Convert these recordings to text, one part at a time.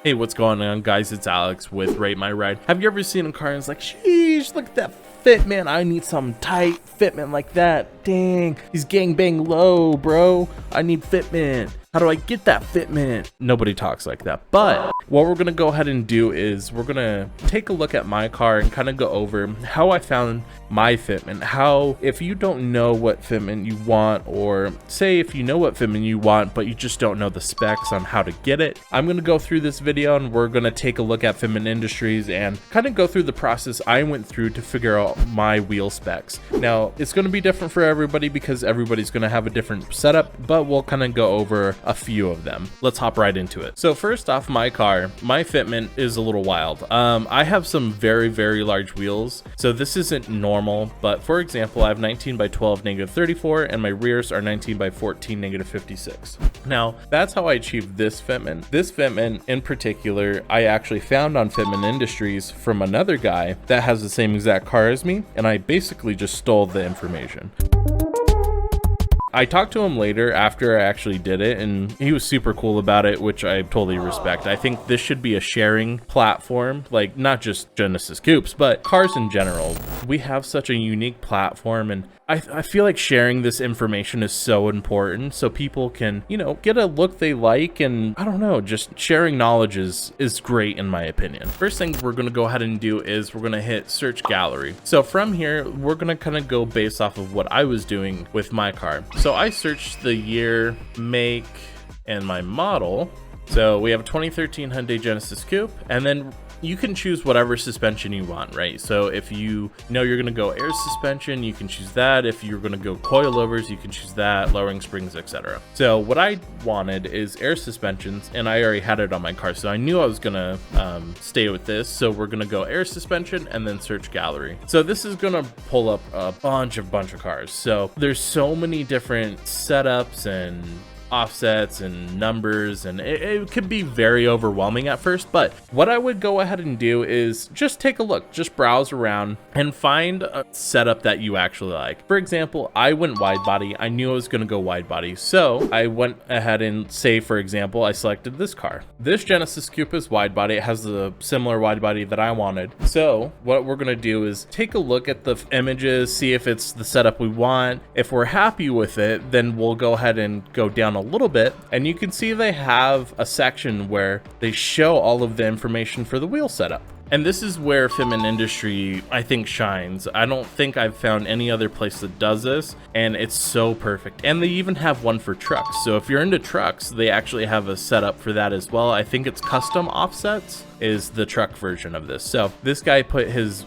Hey, what's going on, guys? It's Alex with Rate My Ride. Have you ever seen a car and it's like, sheesh, look at that Fitment. I need some tight Fitment like that. Dang, he's gangbang low, bro. I need Fitment. How do I get that Fitment? Nobody talks like that. But what we're gonna go ahead and do is we're gonna take a look at my car and kind of go over how I found my Fitment. How, if you don't know what Fitment you want, or say if you know what Fitment you want but you just don't know the specs on how to get it, I'm gonna go through this video and we're gonna take a look at Fitment Industries and kind of go through the process I went through to figure out my wheel specs. Now it's gonna be different for everybody because everybody's gonna have a different setup, but we'll kind of go over a few of them. Let's hop right into it. So first off, my car, my Fitment is a little wild. I have some very large wheels, so this isn't normal, but for example, I have 19 by 12 -34 and my rears are 19 by 14 -56. Now that's how I achieved this Fitment. This Fitment in particular I actually found on Fitment Industries from another guy that has the same exact car as me, and I basically just stole the information. I talked to him later after I actually did it, and he was super cool about it, which I totally respect. I think this should be a sharing platform, like not just Genesis Coupes, but cars in general. We have such a unique platform, and I feel like sharing this information is so important so people can, you know, get a look they like, and I don't know, just sharing knowledge is great in my opinion. First thing we're gonna go ahead and do is we're gonna hit search gallery. So from here, we're gonna kind of go based off of what I was doing with my car. So I searched the year, make, and my model. So we have a 2013 Hyundai Genesis Coupe, and then you can choose whatever suspension you want, right? So if you know you're gonna go air suspension, you can choose that. If you're gonna go coilovers, you can choose that, lowering springs, etc. So what I wanted is air suspensions, and I already had it on my car, so I knew I was gonna stay with this. So we're gonna go air suspension and then search gallery. So this is gonna pull up a bunch of cars. So there's so many different setups and offsets and numbers, and it could be very overwhelming at first, but what I would go ahead and do is just take a look, just browse around and find a setup that you actually like. For example, I went wide body. I knew I was going to go wide body, so I went ahead and say, for example, I selected this car. This Genesis Coupe is wide body. It has the similar wide body that I wanted. So what we're going to do is take a look at the images, see if it's the setup we want. If we're happy with it, then we'll go ahead and go down a little bit, and you can see they have a section where they show all of the information for the wheel setup. And this is where Fitment Industry, I think, shines. I don't think I've found any other place that does this, and it's so perfect. And they even have one for trucks. So if you're into trucks, they actually have a setup for that as well. I think it's custom offsets is the truck version of this. So this guy put his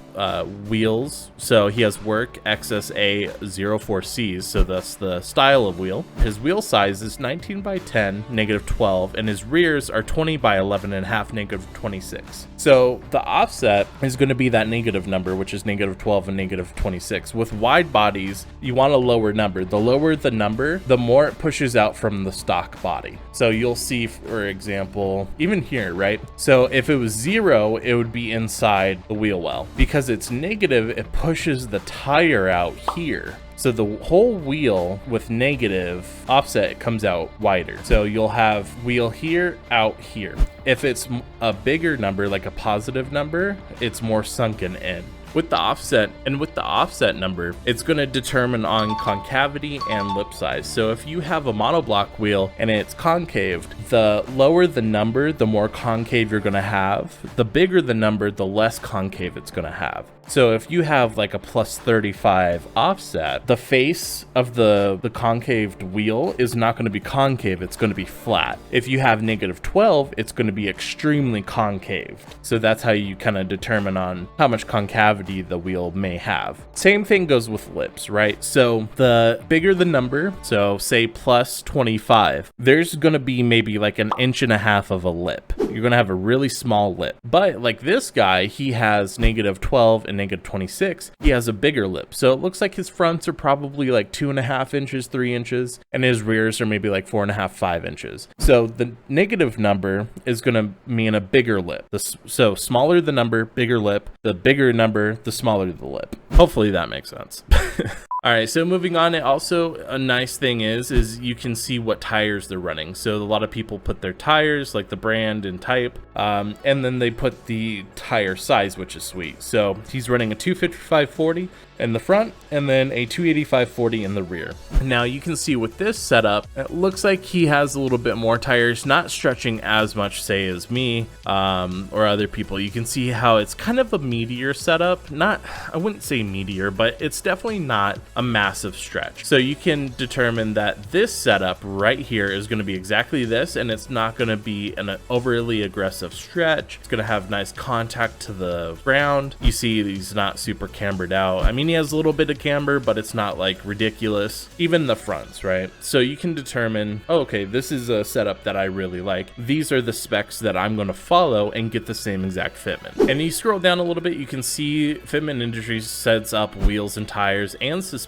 wheels, so he has work XSA 04Cs, so that's the style of wheel. His wheel size is 19 by 10 -12, and his rears are 20 by 11.5 -26. So the offset is going to be that negative number, which is -12 and -26. With wide bodies, you want a lower number. The lower the number, the more it pushes out from the stock body. So you'll see, for example, even here, right? So if it was 0, it would be inside the wheel well. Because it's negative, it pushes the tire out here. So the whole wheel with negative offset comes out wider. So you'll have wheel here, out here. If it's a bigger number, like a positive number, it's more sunken in. With the offset number, it's going to determine on concavity and lip size. So if you have a monoblock wheel and it's concaved, the lower the number, the more concave you're going to have. The bigger the number, the less concave it's going to have. So if you have like a +35 offset, the face of the concaved wheel is not going to be concave, it's going to be flat. If you have -12, it's going to be extremely concaved. So that's how you kind of determine on how much concavity the wheel may have. Same thing goes with lips, right? So the bigger the number, so say +25, there's going to be maybe like 1.5 inches of a lip. You're going to have a really small lip. But like this guy, he has -12 and -26, he has a bigger lip. So it looks like his fronts are probably like 2.5 inches, 3 inches, and his rears are maybe like 4.5, 5 inches. So the negative number is going to mean a bigger lip. So smaller the number, bigger lip. The bigger number, the smaller the lip. Hopefully that makes sense. All right, so moving on, it also, a nice thing is you can see what tires they're running. So a lot of people put their tires, like the brand and type, and then they put the tire size, which is sweet. So he's running a 255/40 in the front and then a 285/40 in the rear. Now you can see with this setup, it looks like he has a little bit more tires, not stretching as much, say, as me or other people. You can see how it's kind of a meatier setup. Not, I wouldn't say meatier, but it's definitely not a massive stretch. So you can determine that this setup right here is going to be exactly this, and it's not going to be an overly aggressive stretch. It's going to have nice contact to the ground. You see he's not super cambered out. I mean, he has a little bit of camber, but it's not like ridiculous. Even the fronts, right? So you can determine, oh, okay, this is a setup that I really like. These are the specs that I'm going to follow and get the same exact fitment. And you scroll down a little bit, you can see Fitment Industries sets up wheels and tires and suspension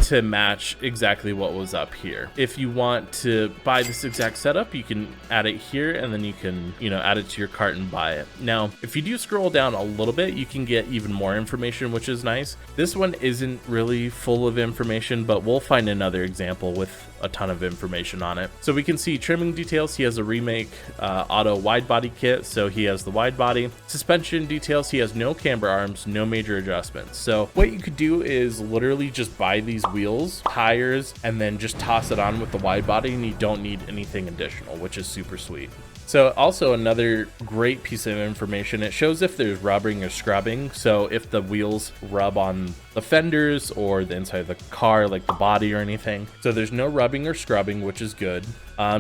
to match exactly what was up here. If you want to buy this exact setup, you can add it here, and then you can, add it to your cart and buy it. Now, if you do scroll down a little bit, you can get even more information, which is nice. This one isn't really full of information, but we'll find another example with a ton of information on it. So we can see trimming details. He has a remake auto wide body kit, so he has the wide body. Suspension details, he has no camber arms, no major adjustments. So what you could do is literally just buy these wheels, tires, and then just toss it on with the wide body, and you don't need anything additional, which is super sweet. So also another great piece of information, it shows if there's rubbing or scrubbing. So if the wheels rub on the fenders or the inside of the car, like the body or anything. So there's no rubbing or scrubbing, which is good.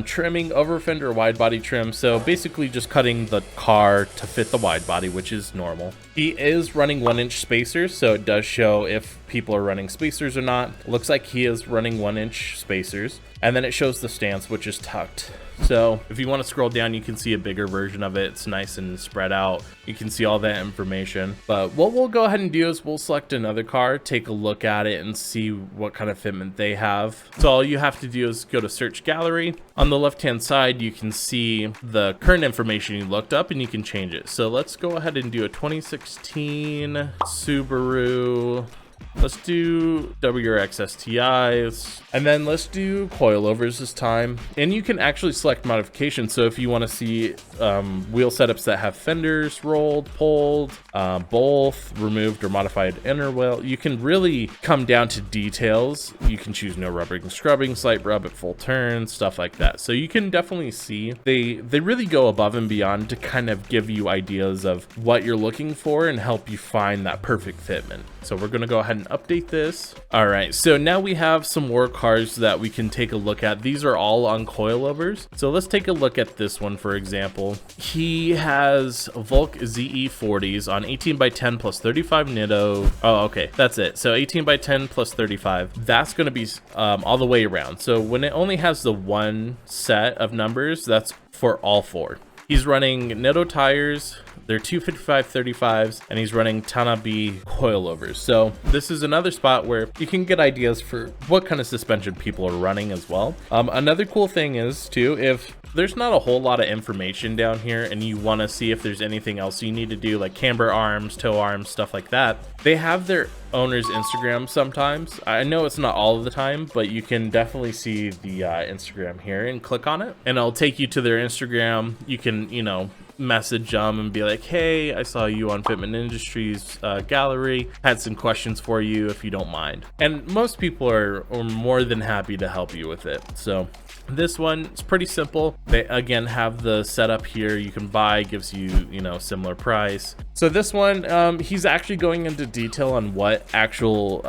Trimming over fender wide body trim. So basically just cutting the car to fit the wide body, which is normal. He is running 1-inch spacers, so it does show if people are running spacers or not. Looks like he is running 1-inch spacers. And then it shows the stance, which is tucked. So if you want to scroll down, you can see a bigger version of it. It's nice and spread out. You can see all that information. But what we'll go ahead and do is we'll select another car, take a look at it, and see what kind of fitment they have. So all you have to do is go to search gallery. On the left-hand side, you can see the current information you looked up, and you can change it. So let's go ahead and do a 2016 Subaru. Let's do WRX STIs, and then let's do coilovers this time. And you can actually select modifications. So if you want to see wheel setups that have fenders rolled, pulled, both removed or modified inner wheel, you can really come down to details. You can choose no rubbing and scrubbing, slight rub at full turn, stuff like that. So you can definitely see they really go above and beyond to kind of give you ideas of what you're looking for and help you find that perfect fitment. So we're going to go ahead and update this. All right, so now we have some more cars that we can take a look at. These are all on coilovers. So let's take a look at this one, for example. He has Volk ZE40s on 18x10 plus 35 Nitto. Oh, okay, that's it. So 18x10 plus 35. That's going to be all the way around. So when it only has the one set of numbers, that's for all four. He's running Nitto tires. They're 255/35s, and he's running Tanabe coilovers. So this is another spot where you can get ideas for what kind of suspension people are running as well. Another cool thing is too, if there's not a whole lot of information down here and you want to see if there's anything else you need to do, like camber arms, toe arms, stuff like that, they have their owner's Instagram sometimes. I know it's not all of the time, but you can definitely see the Instagram here and click on it, and it'll take you to their Instagram. You can, message them and be like, hey, I saw you on Fitment Industries gallery, had some questions for you if you don't mind. And most people are more than happy to help you with it. So this one is pretty simple. They again have the setup here you can buy, gives you, similar price. So this one, he's actually going into detail on what actual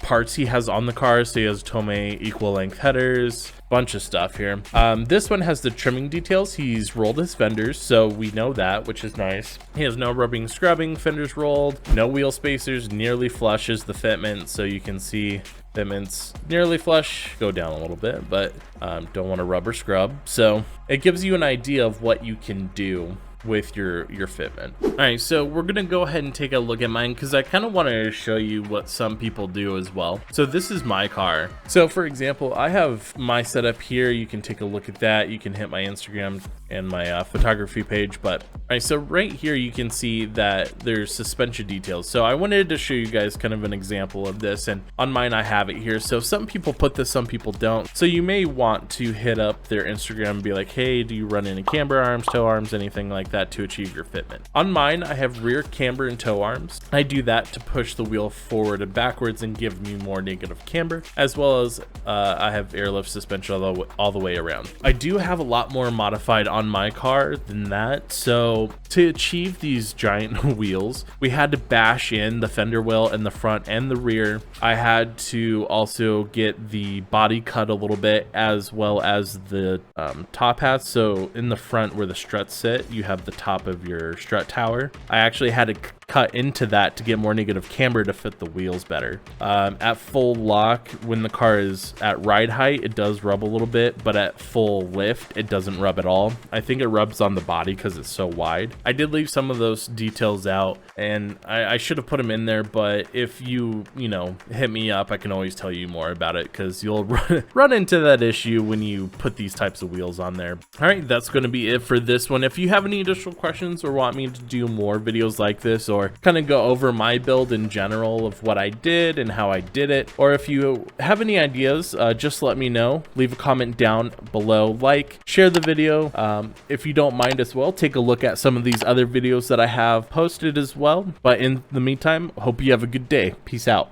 parts he has on the car. So he has Tomei equal length headers, bunch of stuff here. This one has the trimming details. He's rolled his fenders, so we know that, which is nice. He has no rubbing, scrubbing, fenders rolled, no wheel spacers, nearly flush is the fitment, so you can see fitments nearly flush, go down a little bit, but don't want to rub or scrub. So it gives you an idea of what you can do with your fitment. All right, so we're gonna go ahead and take a look at mine because I kind of want to show you what some people do as well. So this is my car. So for example, I have my setup here. You can take a look at that. You can hit my Instagram and my photography page, but Alright, so right here you can see that there's suspension details. So I wanted to show you guys kind of an example of this, and on mine I have it here. So some people put this, some people don't. So you may want to hit up their Instagram and be like, hey, do you run any camber arms, toe arms, anything like that to achieve your fitment? On mine, I have rear camber and toe arms. I do that to push the wheel forward and backwards and give me more negative camber, as well as I have airlift suspension all the way around. I do have a lot more modified on my car than that. So to achieve these giant wheels, we had to bash in the fender well in the front and the rear. I had to also get the body cut a little bit, as well as the top hats. So in the front where the struts sit, you have the top of your strut tower. I actually had to cut into that to get more negative camber to fit the wheels better. At full lock, when the car is at ride height, it does rub a little bit, but at full lift, it doesn't rub at all. I think it rubs on the body because it's so wide. I did leave some of those details out, and I should have put them in there, but if you know, hit me up, I can always tell you more about it, because you'll run into that issue when you put these types of wheels on there. All right, that's going to be it for this one. If you have any additional questions or want me to do more videos like this, or kind of go over my build in general of what I did and how I did it, or if you have any ideas, just let me know. Leave a comment down below, like, share the video. If you don't mind as well, take a look at some of these other videos that I have posted as well. But in the meantime, hope you have a good day. Peace out.